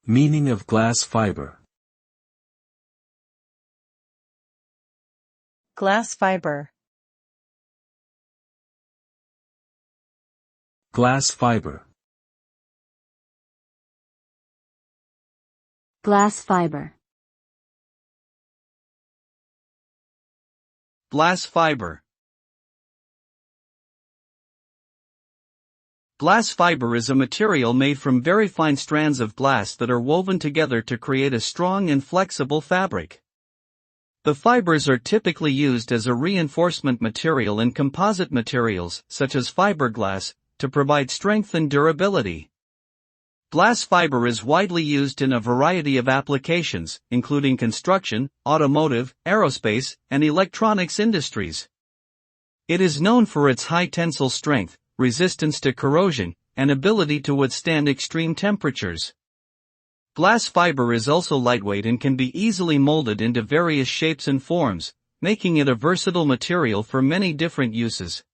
Meaning of glass fiber. Glass fiber. Glass fiber. Glass fiber. Glass fiber. Glass fiber is a material made from very fine strands of glass that are woven together to create a strong and flexible fabric. The fibers are typically used as a reinforcement material in composite materials, such as fiberglass, to provide strength and durability. Glass fiber is widely used in a variety of applications, including construction, automotive, aerospace, and electronics industries. It is known for its high tensile strength, resistance to corrosion, and ability to withstand extreme temperatures. Glass fiber is also lightweight and can be easily molded into various shapes and forms, making it a versatile material for many different uses.